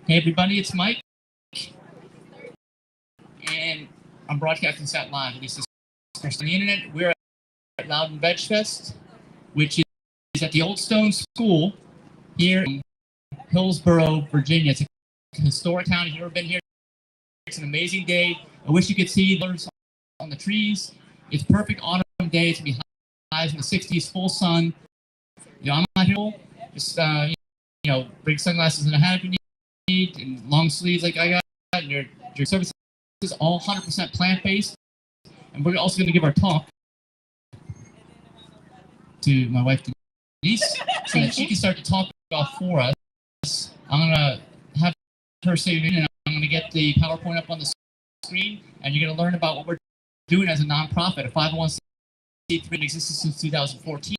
Hey everybody, it's Mike, and I'm broadcasting Sat Live. This is on the internet. We're at Loudoun Veg Fest, which is at the Old Stone School here in Hillsborough, Virginia. It's a historic town. If you've ever been here, it's an amazing day. I wish you could see the colors on the trees. It's perfect autumn day. It's gonna be highs in the 60s, full sun. I'm not here. Just bring sunglasses and a hat if you need. And long sleeves like I got, and your service is all 100% plant-based. And we're also going to give our talk to my wife Denise so that she can start to talk about for us. I'm going to have her say it, and I'm going to get the PowerPoint up on the screen, and you're going to learn about what we're doing as a nonprofit, a 501c3 in existence since 2014.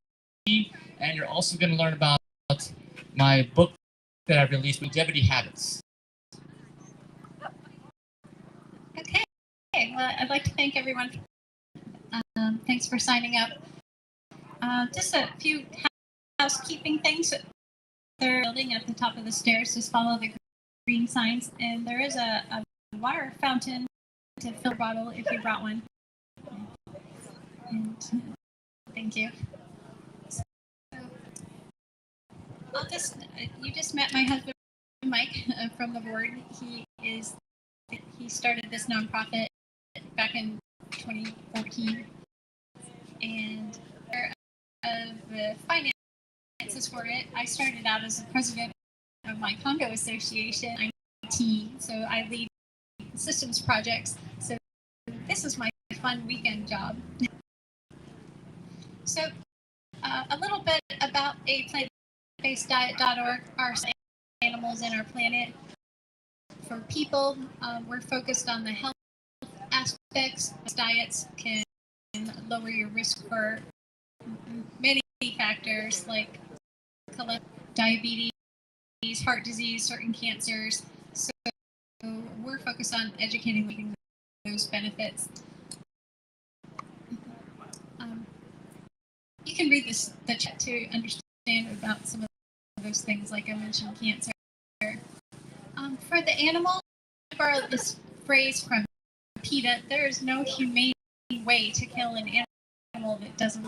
And you're also going to learn about my book that I've released, Longevity Habits. Okay, well, I'd like to thank everyone. Thanks for signing up. Just a few housekeeping things. They're building at the top of the stairs. Just follow the green signs, and there is a water fountain to fill a bottle if you brought one. And thank you. You just met my husband, Mike, from the board. He started this nonprofit back in 2014, and the finances for it, I started out as the president of my condo association, IT, so I lead systems projects. So this is my fun weekend job. So a little bit about aPlantBasedDiet.org, our animals and our planet. For people, we're focused on the health aspects. Diets can lower your risk for many factors like diabetes, heart disease, certain cancers. So we're focused on educating those benefits. You can read the chat to understand about some of those things, like I mentioned, cancer. For the animal, borrow this phrase from PETA: there is no humane way to kill an animal that doesn't.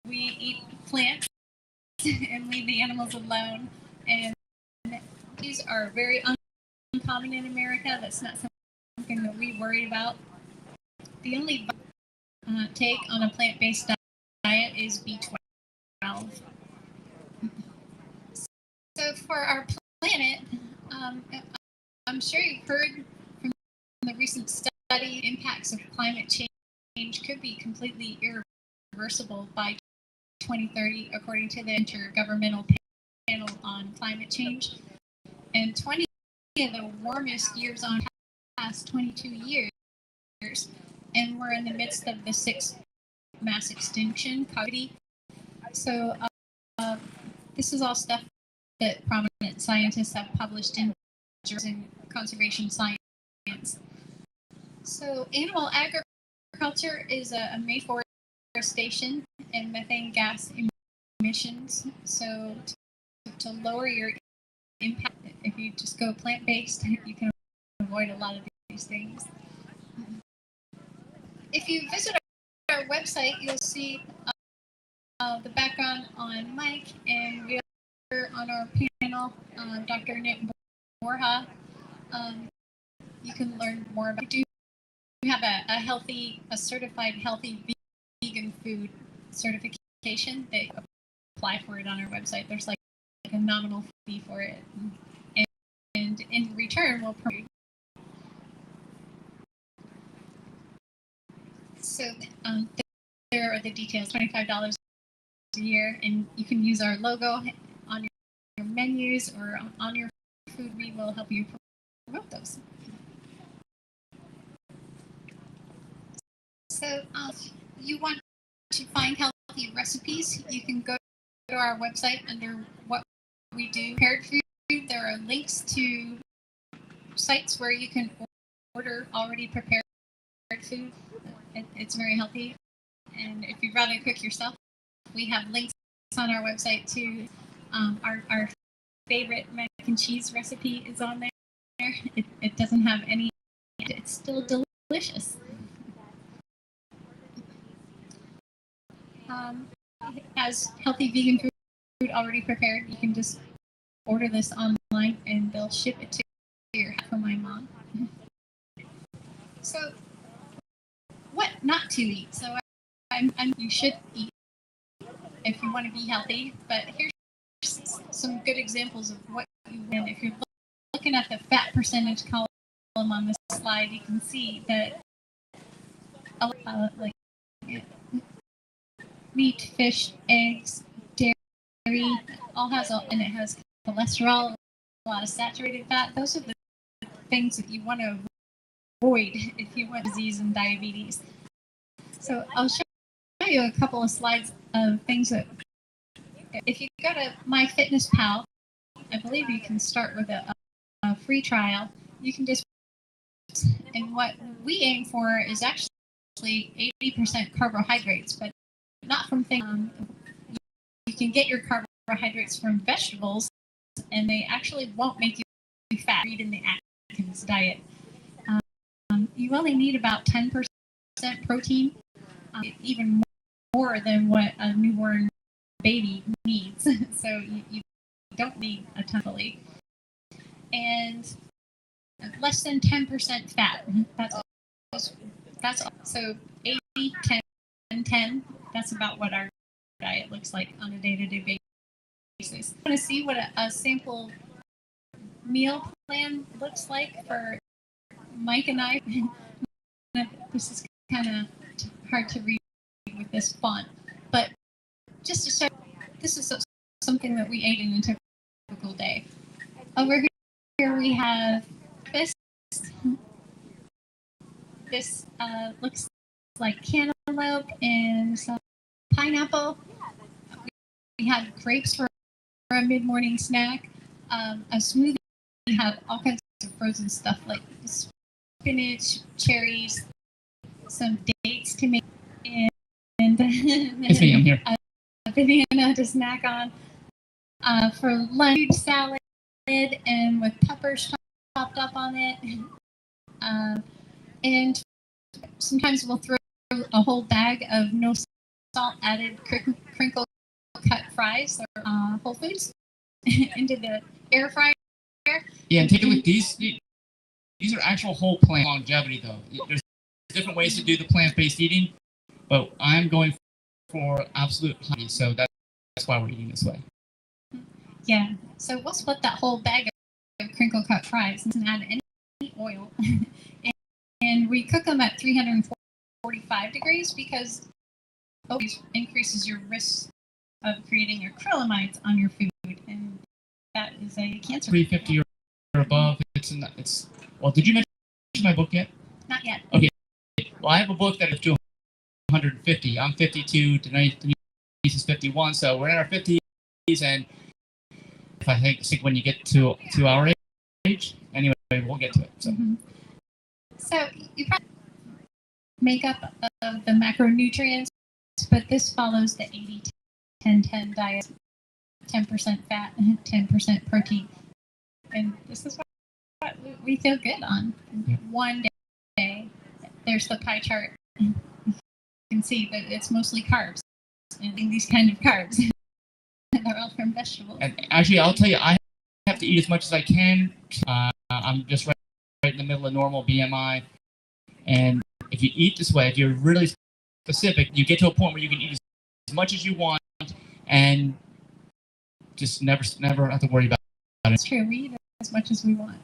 We eat plants and leave the animals alone, and these are very uncommon in America. That's not something that we worry about. The only take on a plant-based diet is B12. So for our planet, I'm sure you've heard from the recent study, impacts of climate change could be completely irreversible by 2030, according to the Intergovernmental Panel on Climate Change. And 20 of the warmest years on past 22 years, and we're in the midst of the 6th mass extinction, poverty. So this is all stuff that prominent scientists have published in conservation science. So animal agriculture is a main forestation and methane gas emissions. So to lower your impact, if you just go plant-based, you can avoid a lot of these things. If you visit our website, you'll see the background on Mike, and we are on our panel, Dr. Nick Borja. You can learn more about it. We have a certified healthy vegan food certification. They apply for it on our website. There's like a nominal fee for it, and in return we'll provide. So there are the details. $25 a year, and you can use our logo on your menus or on your food. We will help you promote those. So you want to find healthy recipes, you can go to our website under what we do. Prepared food, there are links to sites where you can order already prepared food. It's very healthy. And if you'd rather cook yourself, we have links on our website to our favorite mac and cheese recipe is on there. It doesn't have any, it's still delicious. As healthy vegan food already prepared, you can just order this online and they'll ship it to your house for my mom. So, what not to eat? So, you should eat if you want to be healthy, but here's some good examples of what you win. If you're looking at the fat percentage column on this slide, you can see that like meat, fish, eggs, dairy, all has, and it has cholesterol, a lot of saturated fat. Those are the things that you want to avoid if you want disease and diabetes. So I'll show you a couple of slides of things that, if you go to MyFitnessPal, I believe you can start with a free trial. You can just, and what we aim for is actually 80% carbohydrates, but not from things. You can get your carbohydrates from vegetables, and they actually won't make you fat. Read in the Atkins diet. You only need about 10% protein, even more than what a newborn baby needs. So you don't need a ton of it. And less than 10% fat. That's all. So 80, 10, 10. That's about what our diet looks like on a day-to-day basis. I want to see what a sample meal plan looks like for Mike and I. This is kind of hard to read with this font, but just to start, this is something that we ate in a typical day. Over here we have this. This looks like cantaloupe and some pineapple. We have grapes for a mid-morning snack. A smoothie. We have all kinds of frozen stuff like spinach, cherries, some dates to make, and It's me, I'm here. A banana to snack on. For lunch, salad and with peppers chopped up on it. And sometimes we'll throw a whole bag of no salt added crinkle cut fries or Whole Foods into the air fryer. Yeah, and take a look. These are actual whole plant longevity, though. There's different ways to do the plant-based eating, but I'm going for absolute honey, so that's why we're eating this way. Yeah, so we'll split that whole bag of crinkle cut fries and add any oil. And we cook them at 345 degrees because it increases your risk of creating acrylamides on your food, and that is a cancer. 350 or above. It's well. Did you mention my book yet? Not yet. Okay. Well, I have a book that is 250. I'm 52. Denise is 51. So we're in our 50s, and if I think when you get to our age, anyway, we'll get to it. So. Mm-hmm. So you probably make up of the macronutrients, but this follows the 80-10-10 diet: 10% fat, 10% protein, and this is what we feel good on. Yeah. One day, there's the pie chart. You can see that it's mostly carbs, and these kind of carbs. They're all from vegetables. And actually, I'll tell you, I have to eat as much as I can. I'm just right in the middle of normal BMI. And if you eat this way, if you're really specific, you get to a point where you can eat as much as you want and just never have to worry about it. It's true. We eat as much as we want.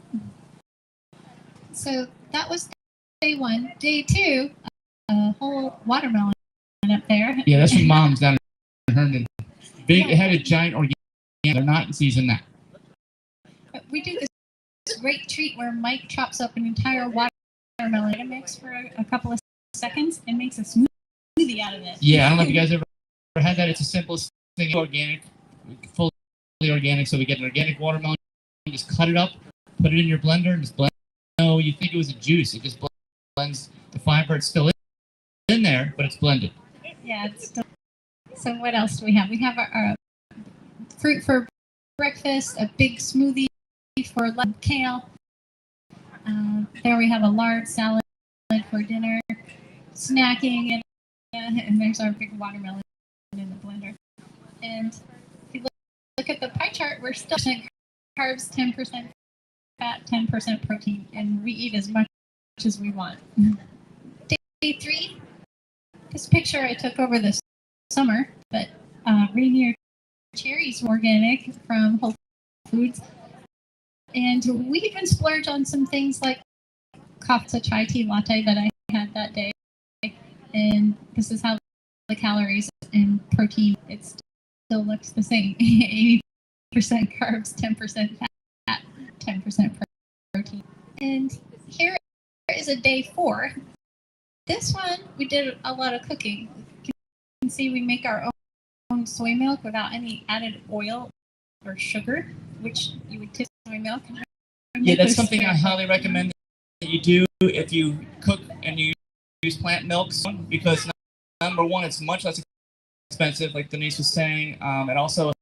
So that was day one. Day two, a whole watermelon up there. Yeah, that's from Mom's down in Herndon. Big, it had a giant organic. They're not in season now. We do this great treat where Mike chops up an entire watermelon mix for a couple of seconds and makes a smoothie out of it. Yeah, I don't know if you guys ever had that. It's the simplest thing. Organic, fully organic. So we get an organic watermelon, you just cut it up, put it in your blender, and just blend. No, you think it was a juice. It just blends the fiber. It's still in there, but it's blended. Yeah, it's still. So what else do we have? We have our fruit for breakfast, a big smoothie for kale. There we have a large salad for dinner, snacking, and there's our big watermelon in the blender. And if you look at the pie chart, we're still 10% carbs, 10% fat, 10% protein, and we eat as much as we want. Day 3, this picture I took over this summer, but Rainier cherries were organic from Whole Foods. And we even splurged on some things like kafta chai tea latte that I had that day. And this is how the calories and protein, it still looks the same. 80% carbs, 10% fat, 10% protein. And here is a day 4. This one, we did a lot of cooking. You can see we make our own soy milk without any added oil or sugar, which you would tip soy milk. Yeah, that's something I highly recommend that you do if you cook and you use plant milks, because number one, it's much less expensive, like Denise was saying. It also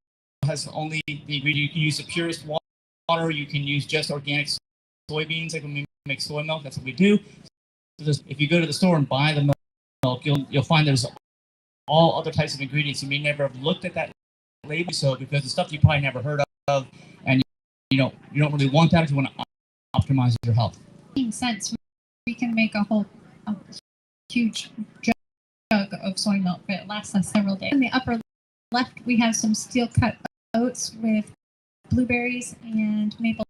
has only the ingredient. You can use the purest water. You can use just organic soybeans, like when we make soy milk. That's what we do. So if you go to the store and buy the milk, you'll find there's all other types of ingredients. You may never have looked at that label, so because the stuff you probably never heard of, and you don't really want that if you want to optimize your health. 15 cents, we can make a huge jug of soy milk, but it lasts us several days. In the upper left, we have some steel cut oats with blueberries and maple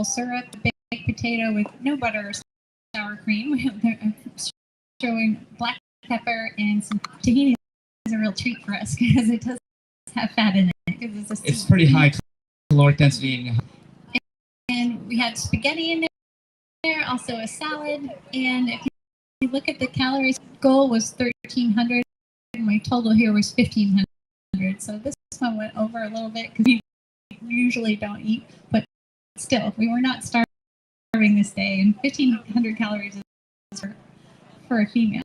syrup, a baked potato with no butter or sour cream. Showing black pepper and some tahini is a real treat for us because it does have fat in it. It's pretty high caloric density. And we had spaghetti in there, also a salad. And if you look at the calories, goal was 1,300. My total here was 1,500. So this one went over a little bit because we usually don't eat, but still, we were not starving this day. And 1,500 calories is for a female.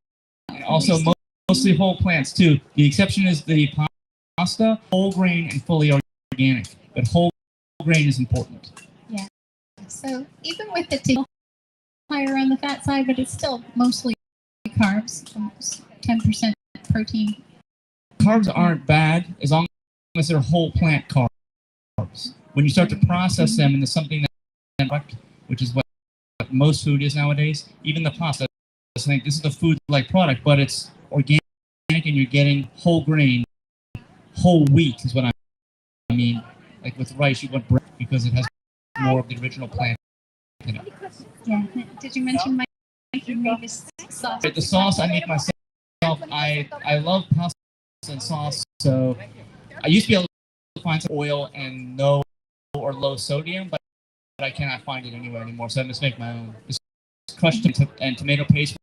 And also, mostly whole plants too. The exception is the pasta, whole grain and fully organic. But whole grain is important. Yeah. So even with the tea, higher on the fat side, but it's still mostly carbs, 10% protein. Carbs aren't bad as long as they're whole plant carbs. When you start to process them into something that, which is what most food is nowadays, even the pasta, I think this is a food-like product, but it's organic and you're getting whole grain, whole wheat is what I mean. Like with rice, you want bread because it has more of the original plant in it. Yeah. Did you mention Mike? You made this sauce. The sauce I make myself. I love pasta and sauce, so I used to be able to find some oil and no or low sodium, but I cannot find it anywhere anymore. So I just make my own. Just crushed and tomato paste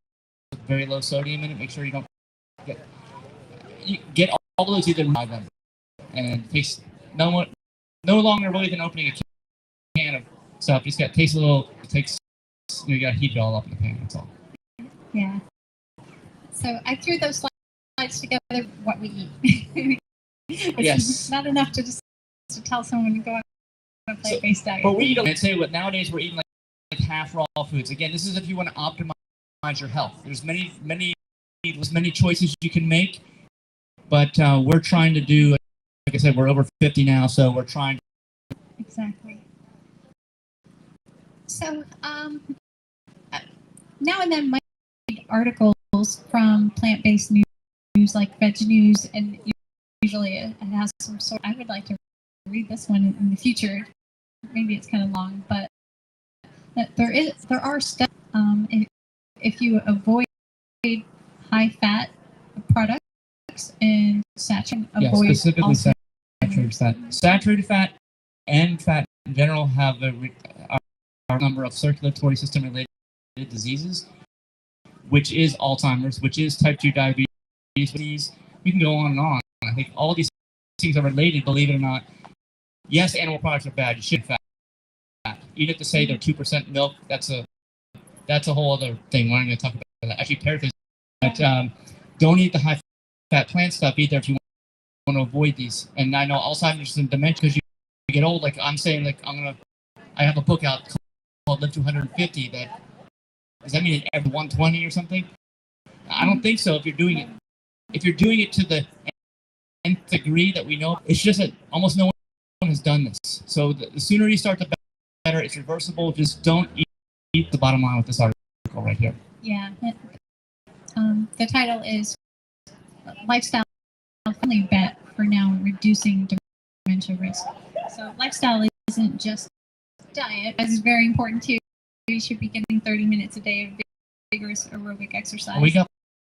with very low sodium in it. Make sure you don't get all those either by them, and it takes no longer really than opening a can of stuff. You just got to taste a little. It takes you got to heat it all up in the pan. That's all. Yeah. So I threw those slides together. What we eat. It's yes. Not enough to just to tell someone to go on a plant-based diet. But we eat. I'd say what nowadays we're eating like half raw foods. Again, this is if you want to optimize your health. There's many choices you can make, but we're trying to do. Like I said, we're over 50 now, so we're trying. Exactly. So now and then, my articles from plant-based news like Veg News, and usually it has some sort. I would like to read this one in the future. Maybe it's kind of long, but there are steps if you avoid high-fat products and saturated, avoid specifically also saturated fat. Saturated fat and fat in general have a number of circulatory system related diseases, which is Alzheimer's, which is type 2 diabetes. We can go on and on. I think all these things are related, believe it or not. Yes, animal products are bad. You shouldn't fat. Even if they say they're 2% milk, that's a whole other thing. We're not going to talk about that. Actually, paraphrase. But don't eat the high fat plant stuff either if you want to avoid these. And I know Alzheimer's and dementia, because you get old. Like I'm saying, like I have a book out called Live to 150. Does that mean every 120 or something? I don't think so. If you're doing it to the nth degree that we know, it's just that almost no one has done this. So the sooner you start, the better. It's reversible. Just don't eat the bottom line with this article right here. Yeah. The title is Lifestyle Friendly Bet for Now Reducing Dementia Risk. So lifestyle isn't just diet. It's very important too. You should be getting 30 minutes a day of vigorous aerobic exercise. We got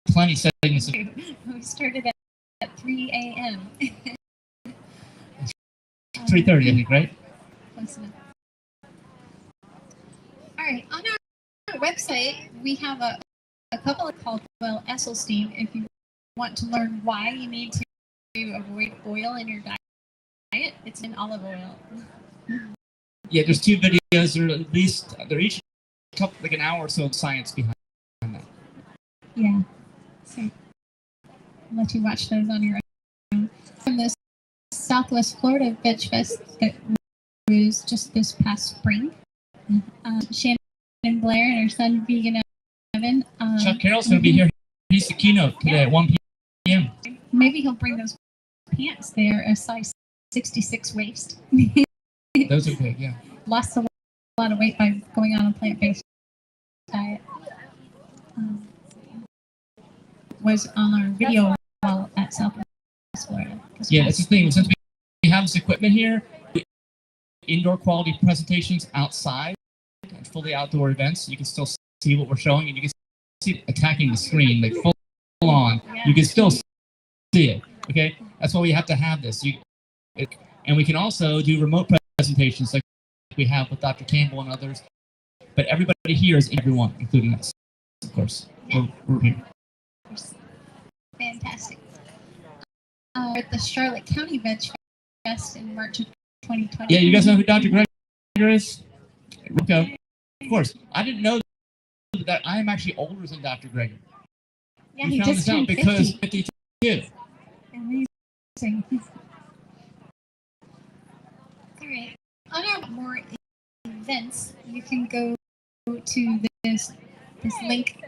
plenty segments. We started at 3 a.m. 3:30, I think, right? Close enough. All right. On our website, we have a couple of called Esselstyn. If you want to learn why you need to avoid oil in your diet, it's in olive oil. Yeah, there's 2 videos, or at least they're each like an hour or so of science behind that. Yeah. So I'll let you watch those on your own. From the Southwest Florida Veg Fest that was just this past spring, Shannon Blair and her son Vegan Evan. Chuck Carroll's going to be here. He's the keynote today at 1 p.m. Maybe he'll bring those pants. They are a size 66 waist. Those are big, yeah. Lost a lot of weight by going on a plant-based diet. Was on our video wall at Southwest Florida. Yeah, that's the thing. Since we have this equipment here, indoor quality presentations outside and fully outdoor events, you can still see what we're showing, and you can see it attacking the screen, like full on. Yeah. You can still see it. Okay, that's why we have to have this. And we can also do remote presentations like we have with Dr. Campbell and others. But everybody here is everyone, including us, of course. Yeah. We're here. Fantastic. At the Charlotte County Veg Fest in March of 2020. Yeah, you guys know who Dr. Greger is? Okay. Of course. I didn't know that I am actually older than Dr. Greger. Yeah, we he found just this out turned because 50. 52. Amazing. All right. On our more events, you can go to this link,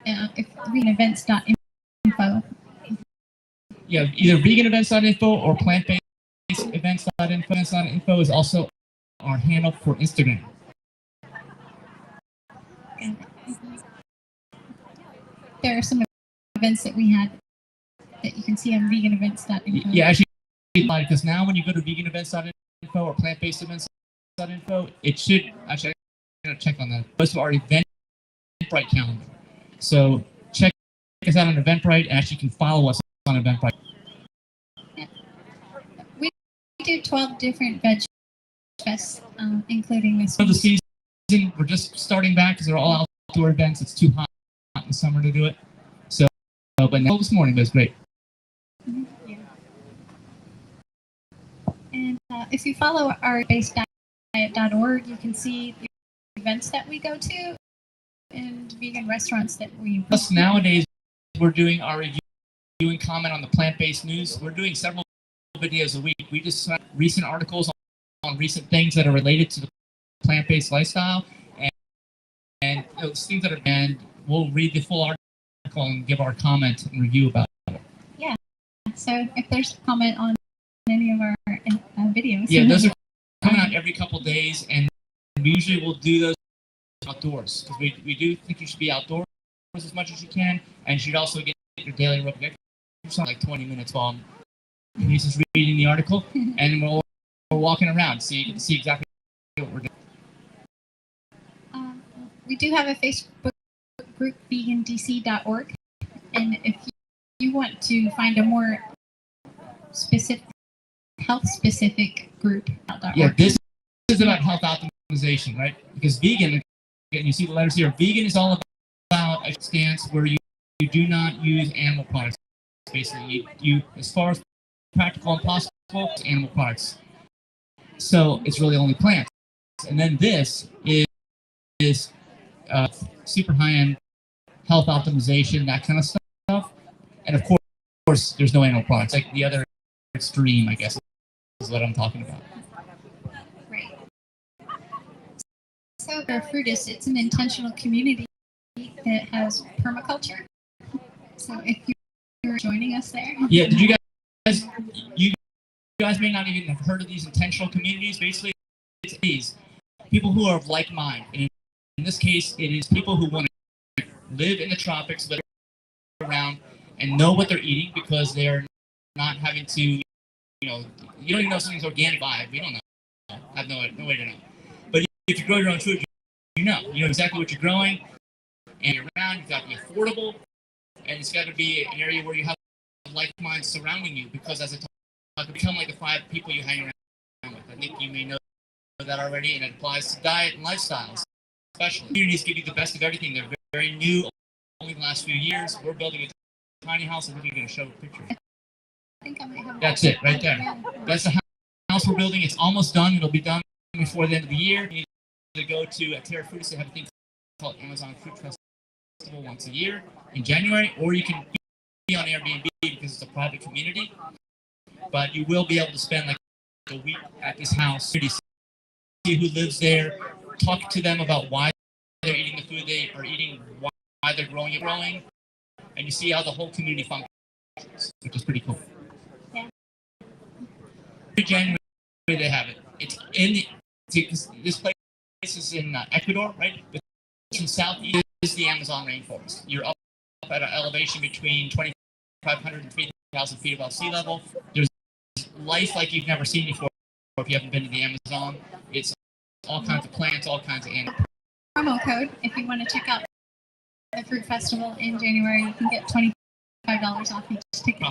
veganevents.info. Yeah, either veganevents.info or plantbasedevents.info. Events.info is also our handle for Instagram. There are some events that we had that you can see on veganevents.info. Yeah, actually, because now when you go to veganevents.info or plantbasedevents.info, it should, actually, I'm going to check on that. Most of our Eventbrite calendar. So check us out on Eventbrite, and actually you can follow us on Eventbrite. Yeah. We do 12 different veg fests, including this one. The season, we're just starting back because they're all outdoor events. It's too hot in the summer to do it. So, but now this morning was great. Yeah. And if you follow our aPlantBasedDiet.org, you can see the events that we go to and vegan restaurants that we. Plus, nowadays, we're doing our review and comment on the plant-based news. We're doing several videos a week. We just have recent articles on recent things that are related to the plant-based lifestyle, and those things that are banned. We'll read the full article and give our comment and review about it. Yeah. So if there's a comment on any of our videos. Yeah, those are coming out every couple days, and we usually will do those outdoors because we do think you should be outdoors as much as you can, and you should also get your daily aerobic exercise, like 20 minutes while he's just reading the article, and we're walking around so you can see exactly what we're doing. We do have a Facebook group, vegandc.org, and if you want to find a more specific health-specific group. Yeah, this is about health optimization, right? Because vegan, again, you see the letters here. Vegan is all about a stance where you do not use animal products. Basically, you as far as practical and possible, animal products. So it's really only plants. And then this is super high-end health optimization, that kind of stuff. And of course, there's no animal products. Like the other extreme, I guess, is what I'm talking about. Right. So for Fruitus, it's an intentional community that has permaculture. So if you're joining us there. Yeah, did you guys may not even have heard of these intentional communities. Basically, it's these people who are of like mind. And in this case, it is people who want to live in the tropics, live around, and know what they're eating because they're not having to, you don't even know if something's organic vibe. We don't know. I have no way to know. But if you grow your own food, you know exactly what you're growing, and you're around. You've got to be affordable, and it's got to be an area where you have like minds surrounding you. Because as I talk, become like the 5 people you hang around with. I think you may know that already, and it applies to diet and lifestyles, especially. Communities give you the best of everything. They're very new, only the last few years. We're building a tiny house. I think you're going to show a picture. I think I might have. That's it, right there. Yeah. That's the house we're building. It's almost done. It'll be done before the end of the year. You need to go to Terra Fruitus. They have a thing called Amazon Fruit Festival once a year in January, or you can be on Airbnb because it's a private community. But you will be able to spend like a week at this house, see who lives there, talk to them about why they're eating the food they are eating, why they're growing it, and you see how the whole community functions, which is pretty cool. Yeah. Every January they have it. It's in this place is in Ecuador, right? But it's in southeast is the Amazon rainforest. You're up at an elevation between 2,500 and 3,000 feet above sea level. There's life like you've never seen before if you haven't been to the Amazon. It's all kinds of plants, all kinds of animals. Promo code if you want to check out the fruit festival in January, you can get $25 off each ticket.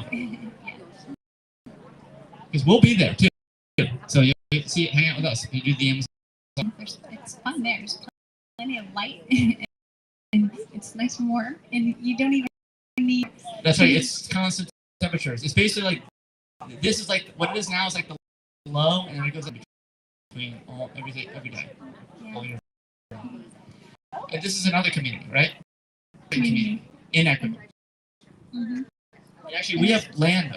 Because we'll be there too. So you'll see, hang out with us if you do the Amazon. It's fun there. There's plenty of light, and it's nice and warm, and you don't even need. That's right. It's constant temperatures. It's basically like this is like what it is now is like the low, and then it goes up between every day. Yeah. And this is another community, right? Community in Ecuador. Mm-hmm. Actually, we have land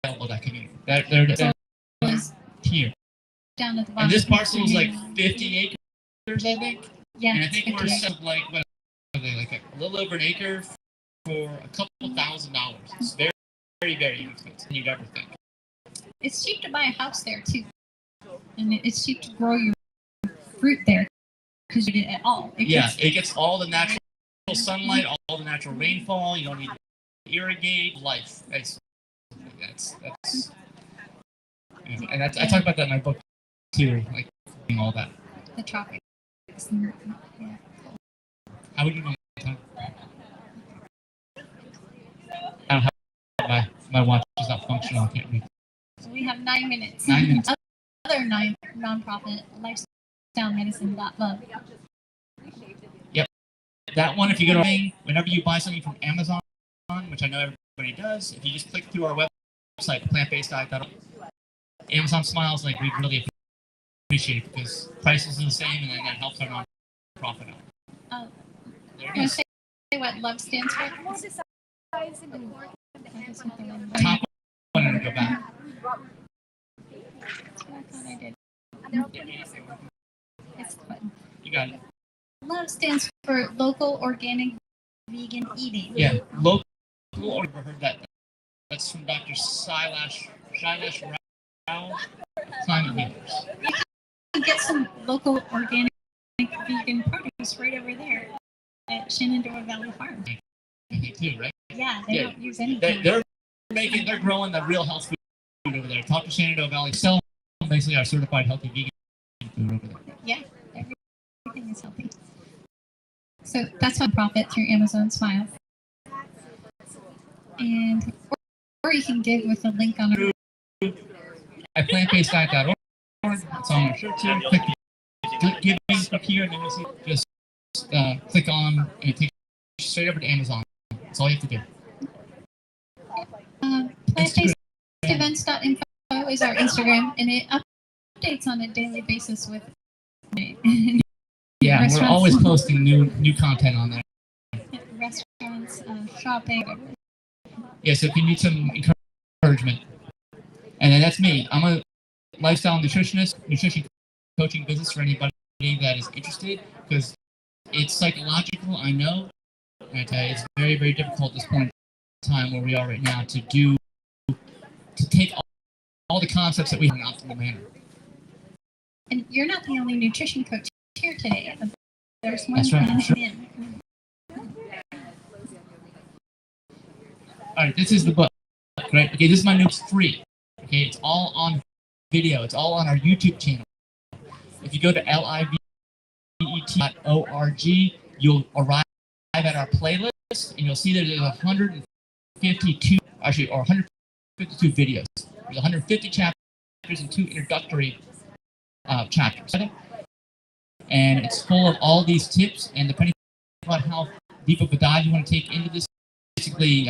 available to that community. They're here. Down at the bottom. And this parcel is like 50 acres, I think. Yeah. And I think we're like what are they, like a little over an acre for a couple $1,000s. It's very, very, very inexpensive than you'd ever think. It's cheap to buy a house there too, and it's cheap to grow your fruit there because you get it all. It gets all the natural sunlight, all the natural rainfall. You don't need to irrigate. Life. That's and that's I talk about that in my book too, like all that. The tropics. Yeah. How would you know time? I don't have my watch is not functional. I can't read. We have 9 minutes. 9 minutes. Other nonprofit lifestylemedicine.love. Yep. That one, if you go to whenever you buy something from Amazon, which I know everybody does, if you just click through our website, aPlantBasedDiet.org, Amazon smiles, like we really appreciate it because prices are the same, and then that helps our nonprofit out. There it is. Say what love stands for? Top one, and go back. That's what I thought I did. It's the button. You got it. Love stands for local, organic, vegan eating. Yeah, local. Or ever heard that? That's from Dr. Shailesh Rao, Climate Healers. You can get some local, organic, vegan produce right over there at Shenandoah Valley Farm. I think too, right? Yeah, they don't use anything. They're growing the real health food over there. Talk to Shenandoah Valley. Sell basically our certified healthy vegan food over there. Yeah, everything is healthy. So that's one profit through Amazon Smile. And or you can give with a link on I at aPlantBasedDiet.org. It's on our shirt too. Click giving up here, and then you see just click on, and it takes you straight over to Amazon. That's all you have to do. PlantBasedEvents.info is our Instagram, and it updates on a daily basis with yeah, we're always posting new content on there. Restaurants, shopping. Yeah, so if you need some encouragement, and then that's me. I'm a lifestyle nutritionist, nutrition coaching business for anybody that is interested, because it's psychological, I know, and it's very, very difficult at this point in time where we are right now to take all the concepts that we have in an optimal manner. And you're not the only nutrition coach here today. There's one. That's right. Sure. All right, this is the book, right? Okay, this is my new. It's free. Okay, it's all on video. It's all on our YouTube channel. If you go to livet.org, you'll arrive at our playlist, and you'll see that there's 152 videos. There's 150 chapters and 2 introductory chapters, and it's full of all these tips. And depending on how deep of a dive you want to take into this, basically,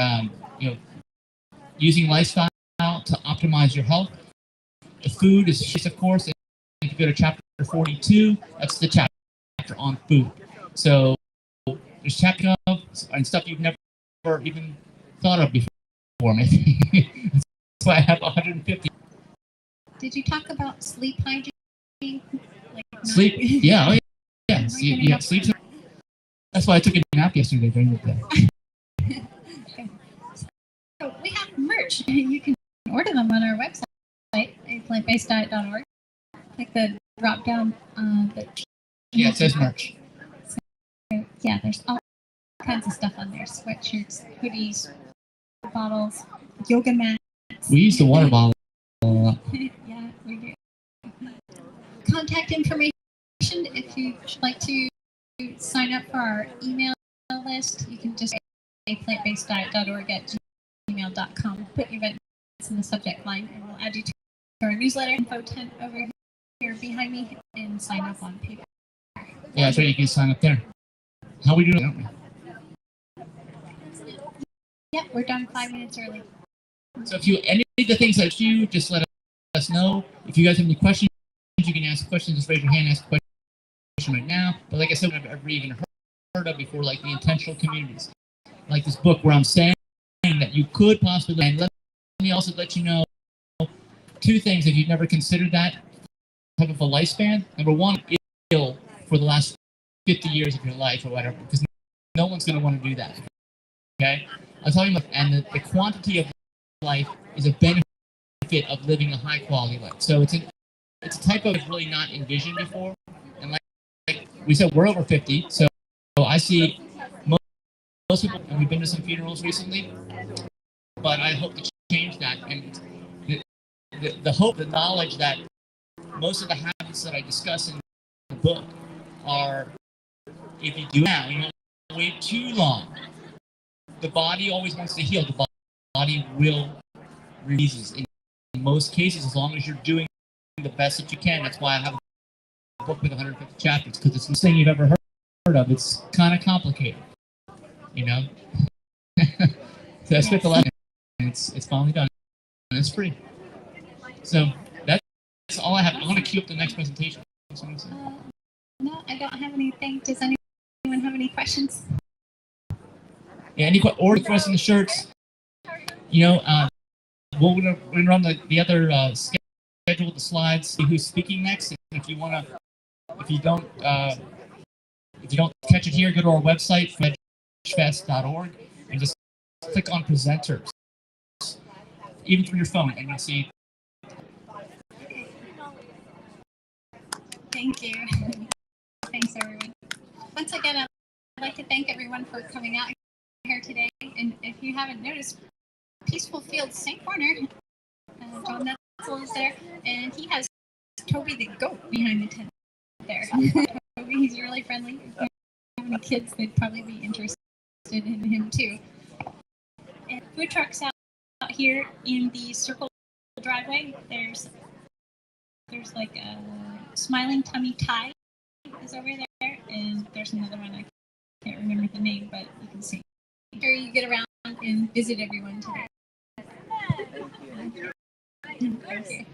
using lifestyle to optimize your health. The food is just, of course. If you go to chapter 42, that's the chapter on food. So there's chapter and stuff you've never even thought of before. Maybe that's why I have 150. Did you talk about sleep hygiene? Sleep? Yeah. Oh, yeah. Sleep. That's why I took a nap yesterday during the day. Okay. So we have merch. You can order them on our website, aPlantBasedDiet.org. Click the drop down. Yeah, it says merch. So, yeah, there's all kinds of stuff on there: sweatshirts, hoodies, bottles, yoga mats. We use the water bottle. Yeah, we do. Contact information if you'd like to sign up for our email list. You can just aPlantBasedDiet.org at gmail.com. Put your events in the subject line, and we'll add you to our newsletter info tent over here behind me, and sign up on paper. Yeah, that's right. You can sign up there. How we doing, don't we? Yeah, we're done 5 minutes early. So if any of the things that you just let us know. If you guys have any questions, you can ask questions. Just raise your hand, ask a question right now. But like I said, I've ever even heard of before, like the intentional communities, like this book where I'm saying that you could possibly. And let me also let you know 2 things if you've never considered that type of a lifespan. Number 1, ill for the last 50 years of your life or whatever, because no one's going to want to do that. Okay, I'm talking about, and the quantity of life is a benefit of living a high quality life. So it's a type of really not envisioned before. And like we said, we're over 50, so I see most people, and we've been to some funerals recently, but I hope to change that. And the hope, the knowledge that most of the habits that I discuss in the book are, if you do now, you don't wait too long. The body always wants to heal. The body will release in most cases, as long as you're doing the best that you can. That's why I have a book with 150 chapters, because it's the thing you've ever heard of. It's kind of complicated, you know. So I spent the last, and it's finally done, and it's free. So that's all I have. I want to queue up the next presentation. No, I don't have anything. Does anyone have any questions? Yeah, any order questions, the shirts. You know, we're gonna run the other schedule with the slides. See who's speaking next. And if you don't catch it here, go to our website, informational.org, and just click on presenters, even through your phone, and you'll see. Thank you. Thanks, everyone. Once again, I'd like to thank everyone for coming out here today. And if you haven't noticed, Peaceful Fields St. Corner, John Netzel is there, and he has Toby the goat behind the tent there. Toby, he's really friendly. If you have any kids, they'd probably be interested in him too. And food trucks out here in the circle driveway. There's there's like a Smiling Tummy Tide is over there, and there's another one I can't remember the name, but you can see. Make sure you get around and visit everyone today. Okay.